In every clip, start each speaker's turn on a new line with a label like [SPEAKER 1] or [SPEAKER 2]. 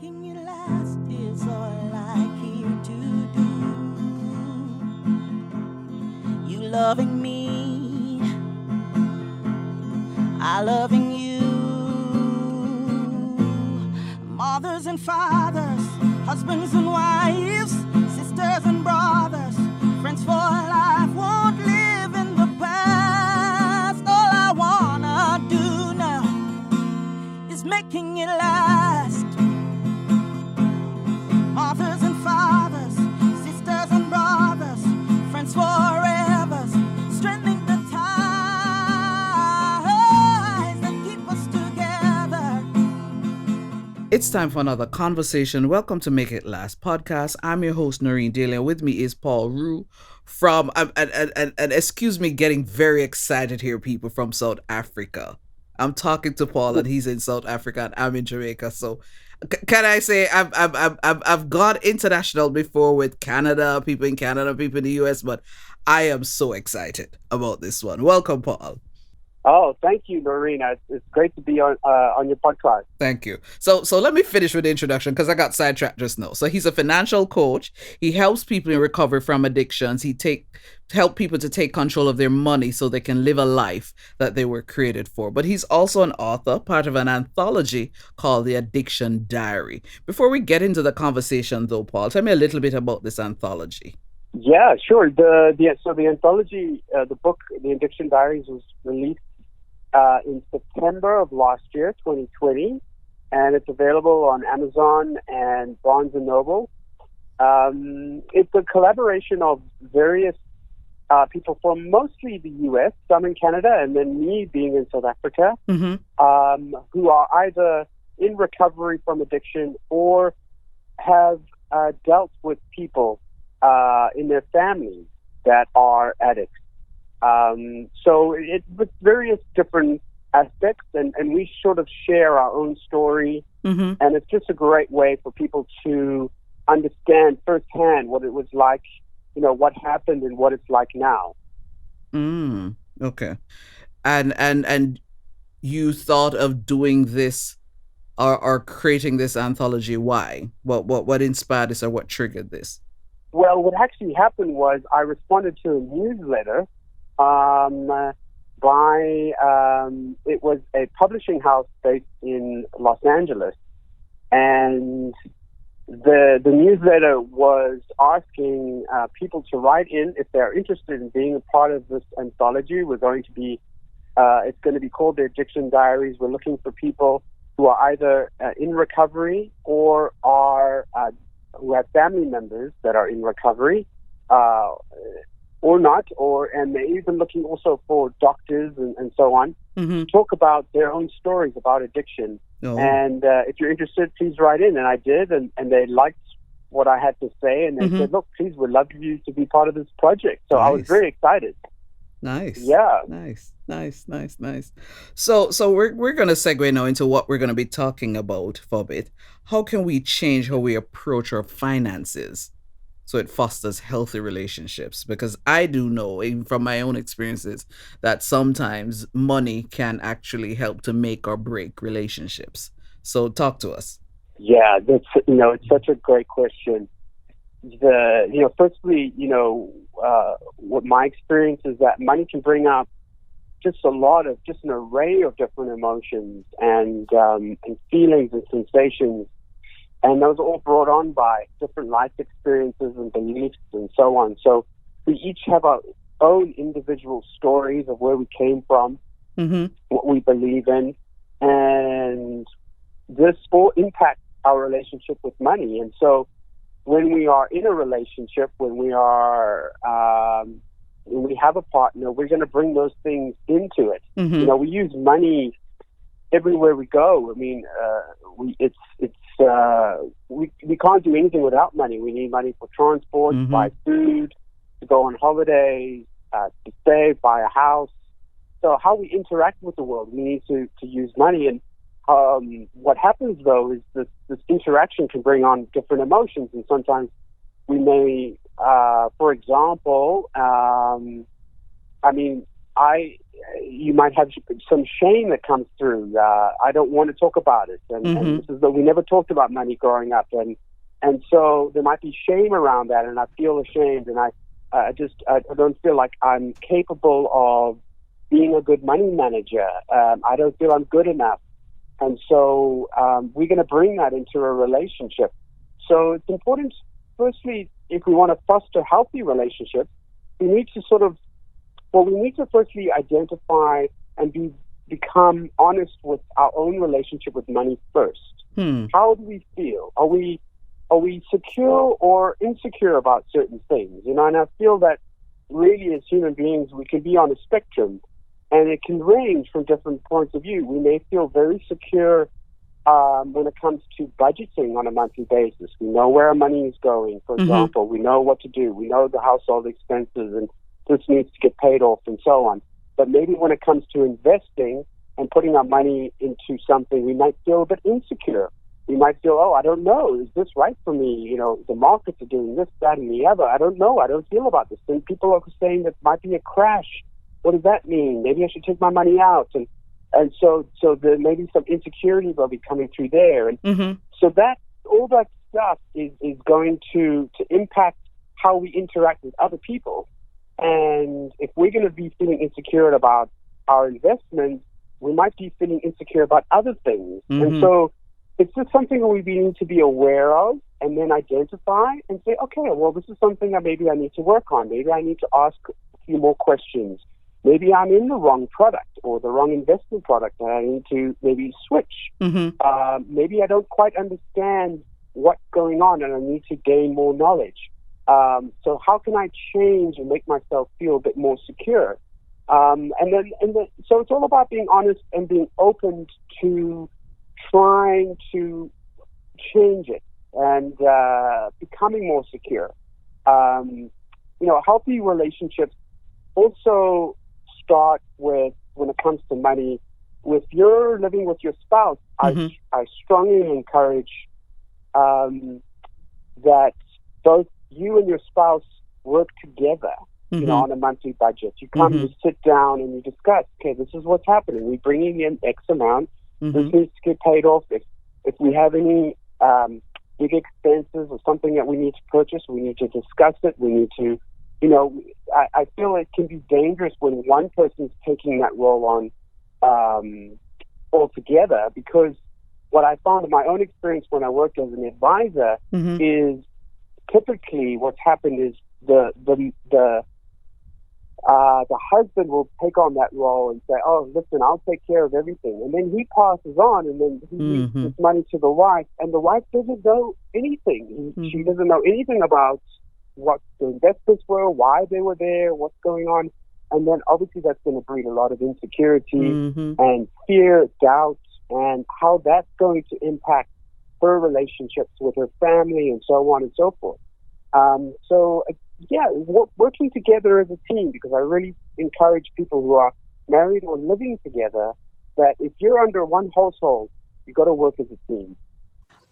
[SPEAKER 1] Making it last is all I care to do. You loving me, I loving you. Mothers and fathers, husbands and wives, sisters and brothers, friends for life, won't live in the past. All I wanna do now is making it last. Mothers and fathers, sisters and brothers, friends forever, strengthening the ties that keep us together.
[SPEAKER 2] It's time for another conversation. Welcome to Make It Last podcast. I'm your host, Noreen Daly, and with me is Paul Roux from, and excuse me getting very excited here, people, from South Africa. I'm talking to Paul and he's in South Africa and I'm in Jamaica. So can I say I've gone international before with Canada, people in Canada, people in the US, but I am so excited about this one. Welcome, Paul.
[SPEAKER 3] Oh, thank you, Noreen. It's great to be on your podcast.
[SPEAKER 2] Thank you. So let me finish with the introduction because I got sidetracked just now. So he's a financial coach. He helps people in recovery from addictions. Help people to take control of their money so they can live a life that they were created for. But he's also an author, part of an anthology called the Addiction Diary. Before we get into the conversation, though, Paul, tell me a little bit about this anthology.
[SPEAKER 3] Yeah, sure. The anthology, the book, the Addiction Diaries, was released in September of last year, 2020, and it's available on Amazon and Barnes & Noble. It's a collaboration of various people from mostly the U.S., some in Canada, and then me being in South Africa, who are either in recovery from addiction or have dealt with people in their families that are addicts. So it with various different aspects, and we sort of share our own story, and it's just a great way for people to understand firsthand what it was like, what happened and what it's like now.
[SPEAKER 2] Okay. And you thought of doing this or creating this anthology. Why? What inspired this or what triggered this?
[SPEAKER 3] Well, what actually happened was I responded to a newsletter it was a publishing house based in Los Angeles, and the newsletter was asking people to write in if they're interested in being a part of this anthology. It's going to be called the Addiction Diaries. We're looking for people who are either in recovery or who have family members that are in recovery, or not, and they're even looking also for doctors and so on to talk about their own stories about addiction.
[SPEAKER 2] Oh.
[SPEAKER 3] And if you're interested, please write in. And I did, and they liked what I had to say, and they said, look, please, we'd love you to be part of this project. So
[SPEAKER 2] Nice.
[SPEAKER 3] I was very excited.
[SPEAKER 2] Nice.
[SPEAKER 3] Yeah.
[SPEAKER 2] Nice. So we're going to segue now into what we're going to be talking about for a bit. How can we change how we approach our finances so it fosters healthy relationships? Because I do know, even from my own experiences, that sometimes money can actually help to make or break relationships. So talk to us.
[SPEAKER 3] Yeah, it's such a great question. Firstly, what my experience is that money can bring up just an array of different emotions and feelings and sensations. And those are all brought on by different life experiences and beliefs and so on. So we each have our own individual stories of where we came from, what we believe in, and this all impacts our relationship with money. And so when we are in a relationship, when we have a partner, we're going to bring those things into it. We use money everywhere we go. I mean, we can't do anything without money. We need money for transport, to buy food, to go on holidays, to stay, buy a house. So how we interact with the world, we need to use money. And what happens, though, is this interaction can bring on different emotions. And sometimes we may, for example, you might have some shame that comes through. I don't want to talk about it, and this is that we never talked about money growing up, and so there might be shame around that, and I feel ashamed, and I don't feel like I'm capable of being a good money manager. I don't feel I'm good enough, and so we're going to bring that into a relationship. So it's important, firstly, if we want to foster healthy relationships, we need to firstly identify and become honest with our own relationship with money first. How do we feel? Are we secure or insecure about certain things? And I feel that really as human beings, we can be on a spectrum, and it can range from different points of view. We may feel very secure when it comes to budgeting on a monthly basis. We know where our money is going, for example. We know what to do. We know the household expenses and this needs to get paid off and so on. But maybe when it comes to investing and putting our money into something, we might feel a bit insecure. We might feel, I don't know, is this right for me? The markets are doing this, that, and the other. I don't know. I don't feel about this. And people are saying that might be a crash. What does that mean? Maybe I should take my money out. And so there may be some insecurity will be coming through there. And so that all that stuff is going to impact how we interact with other people. And if we're going to be feeling insecure about our investments, we might be feeling insecure about other things. And so it's just something we need to be aware of and then identify and say, okay, well, this is something that maybe I need to work on. Maybe I need to ask a few more questions. Maybe I'm in the wrong product or the wrong investment product and I need to maybe switch. Maybe I don't quite understand what's going on and I need to gain more knowledge. So how can I change and make myself feel a bit more secure? So it's all about being honest and being open to trying to change it and becoming more secure. Healthy relationships also start with, when it comes to money, if you're living with your spouse, I strongly encourage that both you and your spouse work together, on a monthly budget. You come, you sit down, and you discuss, okay, this is what's happening. We're bringing in X amount. This needs to get paid off. If we have any big expenses or something that we need to purchase, we need to discuss it. We need to, I feel it can be dangerous when one person's taking that role on altogether, because what I found in my own experience when I worked as an advisor is typically what's happened is the husband will take on that role and say, oh, listen, I'll take care of everything. And then he passes on and then he leaves his money to the wife, and the wife doesn't know anything. She doesn't know anything about what the investments were, why they were there, what's going on. And then obviously that's going to breed a lot of insecurity and fear, doubt, and how that's going to impact her relationships with her family and so on and so forth. Working together as a team, because I really encourage people who are married or living together that if you're under one household, you've got to work as a team.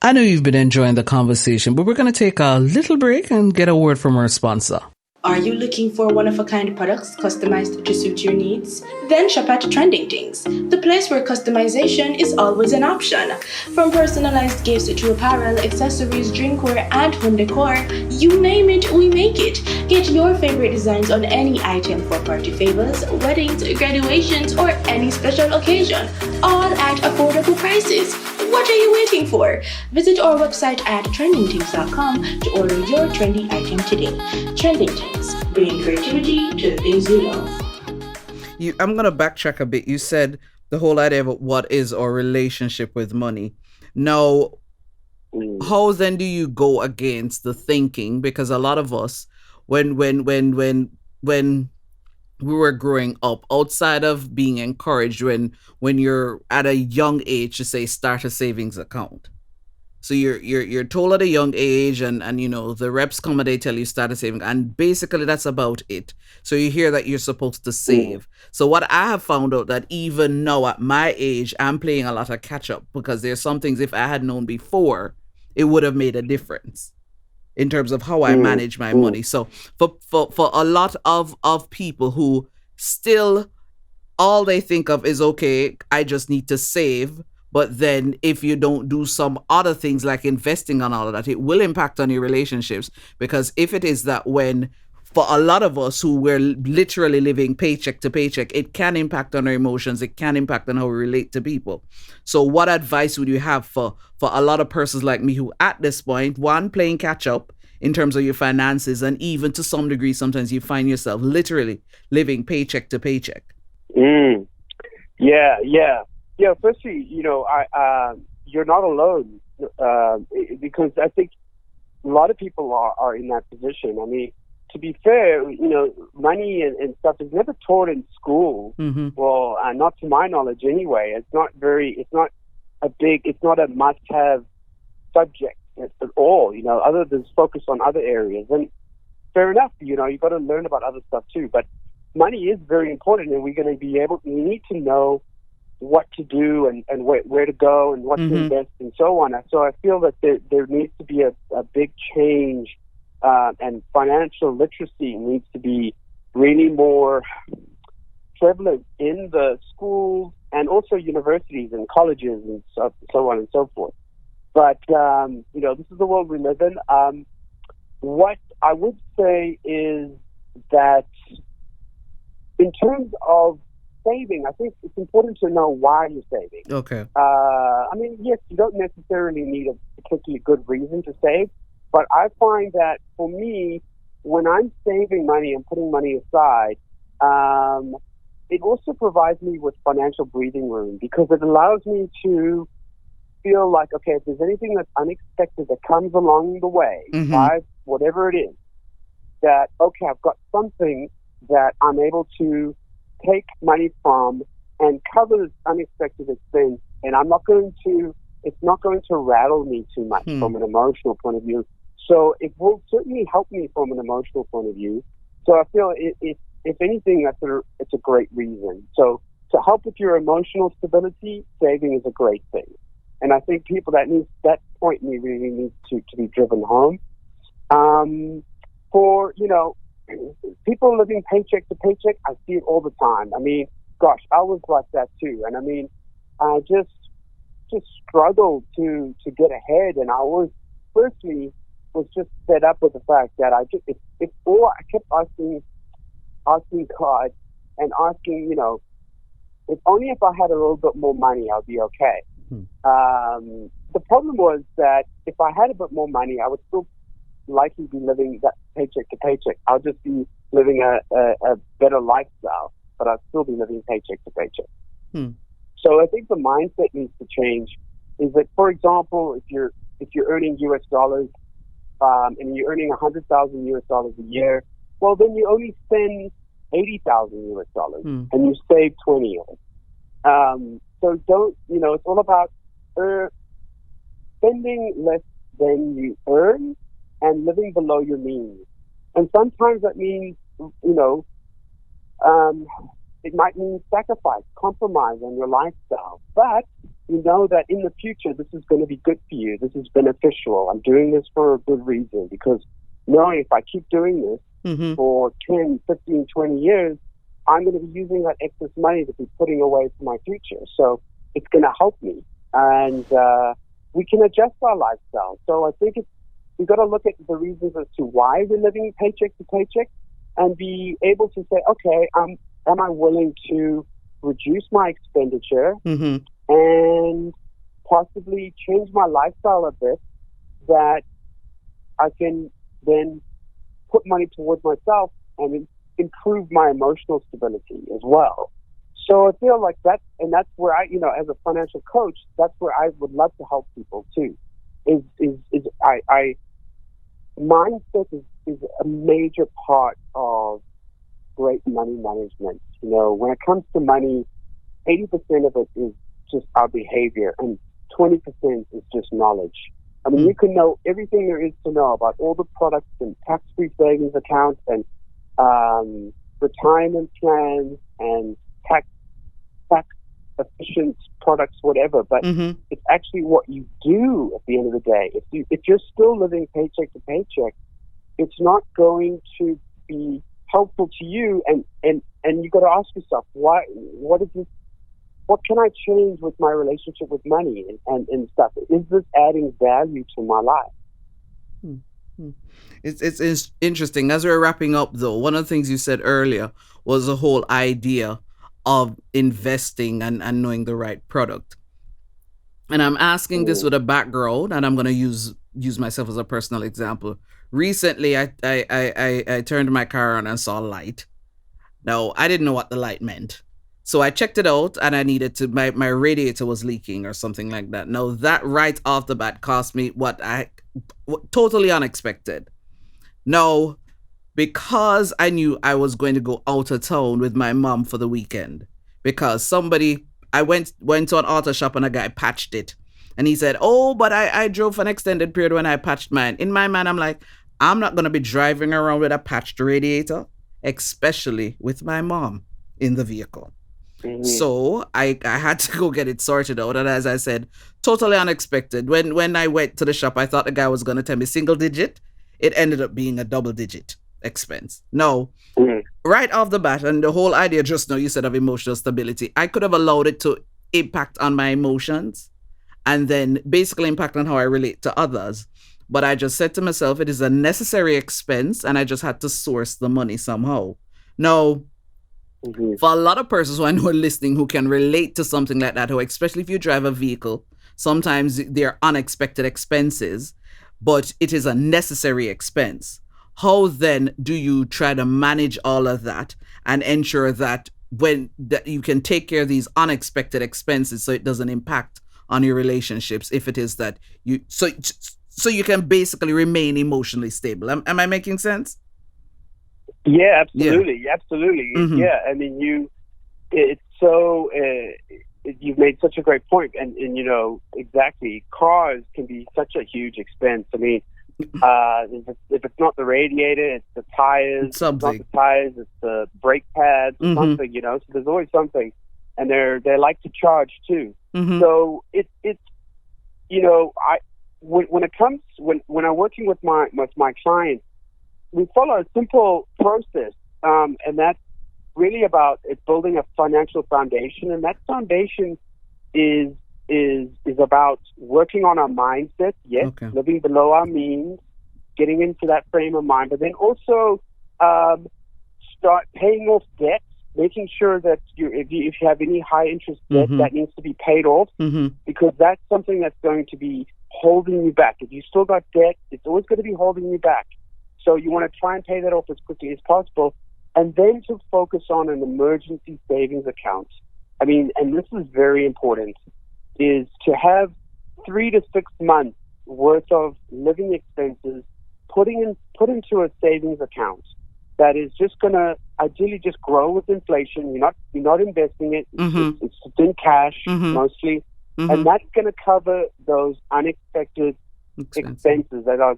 [SPEAKER 2] I know you've been enjoying the conversation, but we're going to take a little break and get a word from our sponsor.
[SPEAKER 4] Are you looking for one-of-a-kind products customized to suit your needs? Then shop at Trending Things, the place where customization is always an option. From personalized gifts to apparel, accessories, drinkware, and home decor, you name it, we make it. Get your favorite designs on any item for party favors, weddings, graduations, or any special occasion, all at affordable prices. What are you waiting for? Visit our website at trendingthings.com to order your trendy item today. Trending Things, bringing creativity to the things you love.
[SPEAKER 2] I'm going to backtrack a bit. You said the whole idea of what is our relationship with money. Now, how then do you go against the thinking? Because a lot of us, when we were growing up, outside of being encouraged when you're at a young age to say start a savings account. So you're told at a young age and the reps come and they tell you start a savings, and basically that's about it. So you hear that you're supposed to save. So what I have found out that even now at my age, I'm playing a lot of catch up, because there's some things if I had known before, it would have made a difference in terms of how I manage my money. So for a lot of people who still all they think of is, okay, I just need to save. But then if you don't do some other things like investing and all of that, it will impact on your relationships. Because if it is that when, for a lot of us who were literally living paycheck to paycheck, it can impact on our emotions. It can impact on how we relate to people. So what advice would you have for a lot of persons like me who at this point, one, playing catch up in terms of your finances, and even to some degree, sometimes you find yourself literally living paycheck to paycheck?
[SPEAKER 3] Mm. Yeah. Firstly, you're not alone, because I think a lot of people are in that position. I mean, to be fair, money and stuff is never taught in school.
[SPEAKER 2] Mm-hmm.
[SPEAKER 3] Well, not to my knowledge anyway. It's not a must-have subject at all, other than focus on other areas. And fair enough, you've got to learn about other stuff too. But money is very important, and we need to know what to do and where to go and what to invest and so on. So I feel that there needs to be a big change, and financial literacy needs to be really more prevalent in the schools and also universities and colleges and so on and so forth. But, this is the world we live in. What I would say is that in terms of saving, I think it's important to know why you're saving.
[SPEAKER 2] Okay.
[SPEAKER 3] Yes, you don't necessarily need a particularly good reason to save, but I find that for me, when I'm saving money and putting money aside, it also provides me with financial breathing room, because it allows me to feel like, okay, if there's anything that's unexpected that comes along the way, whatever it is, that, okay, I've got something that I'm able to take money from and cover this unexpected expense, and it's not going to rattle me too much from an emotional point of view. So it will certainly help me from an emotional point of view. So I feel if anything, it's a great reason. So to help with your emotional stability, saving is a great thing. And I think that point really needs to be driven home. For, people living paycheck to paycheck, I see it all the time. I mean, gosh, I was like that too. And I mean, I just struggled to get ahead. And I was just fed up with the fact that I kept asking God and asking, if only if I had a little bit more money, I'll be okay. The problem was that if I had a bit more money, I would still likely be living that paycheck to paycheck. I'll just be living a better lifestyle, but I'll still be living paycheck to paycheck. So I think the mindset needs to change. Is that, for example, if you're earning US dollars, and you're earning $100,000 US dollars a year, well, then you only spend $80,000 US dollars, and you save 20 of it. So don't, it's all about spending less than you earn and living below your means. And sometimes that means, it might mean sacrifice, compromise on your lifestyle. But you know that in the future, this is going to be good for you. This is beneficial. I'm doing this for a good reason, because knowing if I keep doing this for 10, 15, 20 years, I'm going to be using that excess money to be putting away for my future. So it's going to help me. And we can adjust our lifestyle. So I think we've got to look at the reasons as to why we're living paycheck to paycheck and be able to say, okay, am I willing to reduce my expenditure and possibly change my lifestyle a bit, that I can then put money towards myself and improve my emotional stability as well. So I feel like that's where I, as a financial coach, that's where I would love to help people too. Mindset is a major part of great money management. When it comes to money, 80% of it is just our behavior, and 20% is just knowledge. I mean, you can know everything there is to know about all the products and tax-free savings accounts and retirement plans and tax efficient products, whatever. But it's actually what you do at the end of the day. If you're still living paycheck to paycheck, it's not going to be helpful to you, and you got to ask yourself, what is this? What can I change with my relationship with money and stuff? Is this adding value to my life?
[SPEAKER 2] It's interesting. As we're wrapping up, though, one of the things you said earlier was the whole idea of investing and knowing the right product. And I'm asking this with a background, and I'm going to use myself as a personal example. Recently, I turned my car on and saw a light. Now, I didn't know what the light meant. So I checked it out, and I needed to, my radiator was leaking or something like that. Now, that right off the bat cost me totally unexpected. Now, because I knew I was going to go out of town with my mom for the weekend, because I went to an auto shop and a guy patched it. And he said, oh, but I drove for an extended period when I patched mine. In my mind, I'm like, I'm not going to be driving around with a patched radiator, especially with my mom in the vehicle. Mm-hmm. So I had to go get it sorted out. And as I said, totally unexpected. When I went to the shop, I thought the guy was going to tell me single digit. It ended up being a double digit expense. No, right off the bat, and the whole idea just now you said of emotional stability, I could have allowed it to impact on my emotions and then basically impact on how I relate to others. But I just said to myself, it is a necessary expense, and I just had to source the money somehow. Now, for a lot of persons who I know are listening who can relate to something like that, who especially if you drive a vehicle, sometimes they're unexpected expenses, but it is a necessary expense. How then do you try to manage all of that and ensure that that you can take care of these unexpected expenses so it doesn't impact on your relationships, if it is that so you can basically remain emotionally stable? Am I making sense?
[SPEAKER 3] Yeah, absolutely. Yeah. Absolutely. Mm-hmm. Yeah. I mean, you've made such a great point. And exactly, cars can be such a huge expense. I mean, if it's not the radiator, it's the tires.
[SPEAKER 2] Something.
[SPEAKER 3] It's not the tires, it's the brake pads, something, so there's always something. And they like to charge too. Mm-hmm. So it's when I'm working with my clients, we follow a simple process, and that's really about building a financial foundation, and that foundation is about working on our mindset, living below our means, getting into that frame of mind, but then also start paying off debt, making sure that if you have any high interest debt, that needs to be paid off, because that's something that's going to be holding you back. If you still got debt, it's always going to be holding you back. So you want to try and pay that off as quickly as possible, and then to focus on an emergency savings account. I mean, and this is very important, is to have 3 to 6 months worth of living expenses put into a savings account that is just going to ideally just grow with inflation. You're not investing it. It's in cash mostly, and that's going to cover those unexpected expenses that are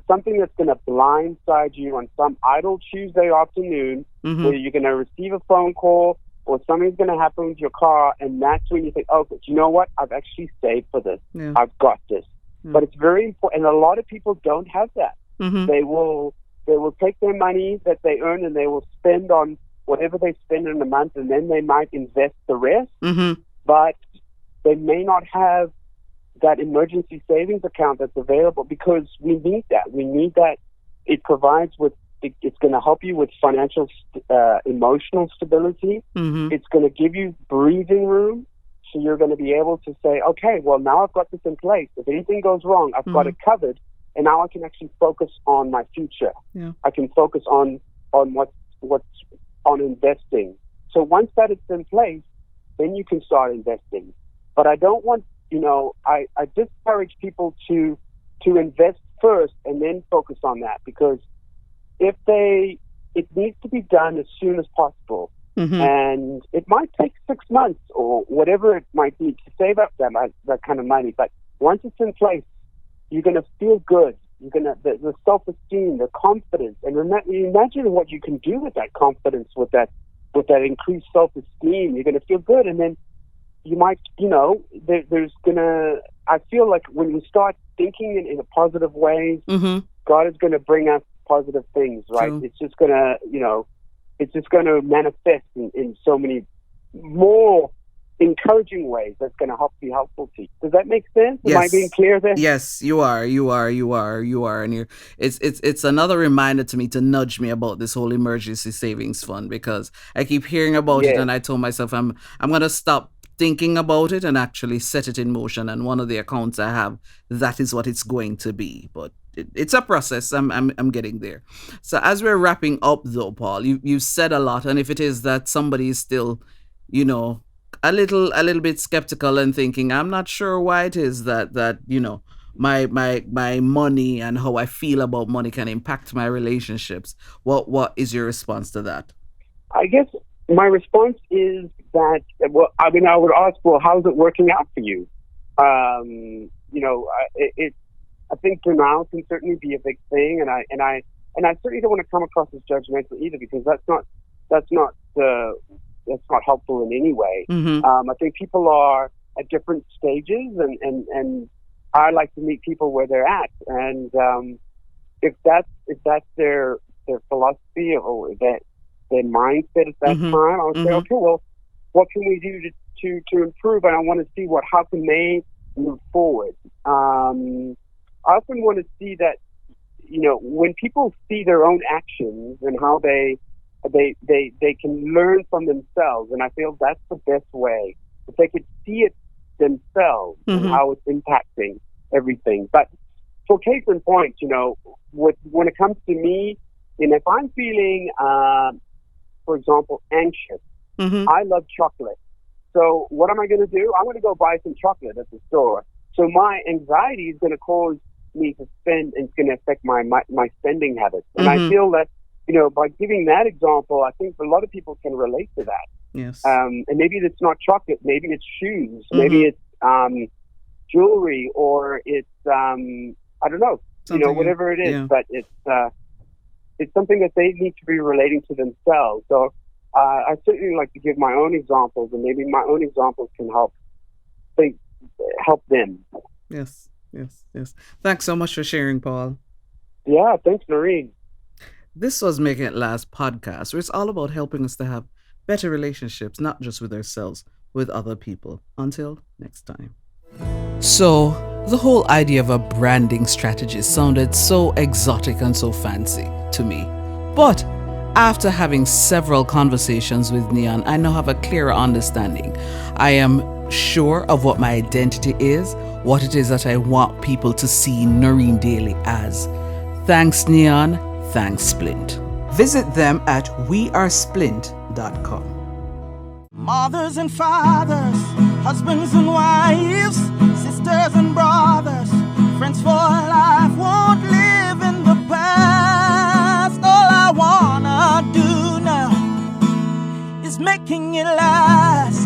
[SPEAKER 3] something that's gonna blindside you on some idle Tuesday afternoon, where you're gonna receive a phone call or something's gonna happen with your car, and that's when you think, oh, but you know what? I've actually saved for this. Yeah. I've got this. But it's very important, and a lot of people don't have that. They will take their money that they earn and they will spend on whatever they spend in a month, and then they might invest the rest. But they may not have that emergency savings account that's available, because we need that. We need that. It provides it's going to help you with financial, emotional stability. It's going to give you breathing room. So you're going to be able to say, okay, well, now I've got this in place. If anything goes wrong, I've got it covered. And now I can actually focus on my future. Yeah. I can focus on what's on investing. So once that is in place, then you can start investing. But I don't want, I discourage people to invest first and then focus on that, because it needs to be done as soon as possible. And it might take 6 months or whatever it might be to save up that kind of money. But once it's in place, you're going to feel good. You're going to, the self-esteem, the confidence, and imagine what you can do with that confidence, with that increased self-esteem. You're going to feel good, and then you might, there's going to, I feel like when we start thinking in a positive way, God is going to bring us positive things, right? True. It's just going to, it's just going to manifest in so many more encouraging ways that's going to be helpful to you. Does that make sense? Am I being clear there?
[SPEAKER 2] Yes, you are. And it's another reminder to me to nudge me about this whole emergency savings fund, because I keep hearing about it, and I told myself I'm going to stop thinking about it and actually set it in motion. And one of the accounts I have, that is what it's going to be. But it's a process. I'm getting there. So as we're wrapping up, though, Paul, you said a lot, and if it is that somebody is still, a little bit skeptical and thinking, I'm not sure why it is that my money and how I feel about money can impact my relationships. What is your response to that?
[SPEAKER 3] I guess my response is that, I would ask, how's it working out for you? I think denial can certainly be a big thing, and I certainly don't want to come across as judgmental either, because that's not helpful in any way.
[SPEAKER 2] Mm-hmm.
[SPEAKER 3] I think people are at different stages, and I like to meet people where they're at. And if that's their philosophy or their mindset at that time, I would say, okay, well, what can we do to improve? And I want to see how can they move forward. I often want to see that, when people see their own actions and how they can learn from themselves, and I feel that's the best way. If they could see it themselves and how it's impacting everything. But for case in point, when it comes to me, and if I'm feeling, for example, anxious, I love chocolate. So what am I going to do? I'm going to go buy some chocolate at the store. So my anxiety is going to cause me to spend, and it's going to affect my spending habits. And I feel that, by giving that example, I think a lot of people can relate to that.
[SPEAKER 2] Yes.
[SPEAKER 3] And maybe it's not chocolate, maybe it's shoes, maybe it's jewelry, or it's I don't know, whatever it is. But it's something that they need to be relating to themselves. So I certainly like to give my own examples, and maybe my own examples can help them.
[SPEAKER 2] Yes. Thanks so much for sharing, Paul.
[SPEAKER 3] Yeah, thanks, Noreen.
[SPEAKER 2] This was Making It Last podcast, where it's all about helping us to have better relationships, not just with ourselves, with other people. Until next time. So, the whole idea of a branding strategy sounded so exotic and so fancy to me. But after having several conversations with Neon, I now have a clearer understanding. I am sure of what my identity is, what it is that I want people to see Noreen Daly as. Thanks, Neon. Thanks, Splint. Visit them at wearesplint.com.
[SPEAKER 1] Mothers and fathers, husbands and wives, sisters and brothers, friends for life won't live in the past. All I wanna do now is making it last.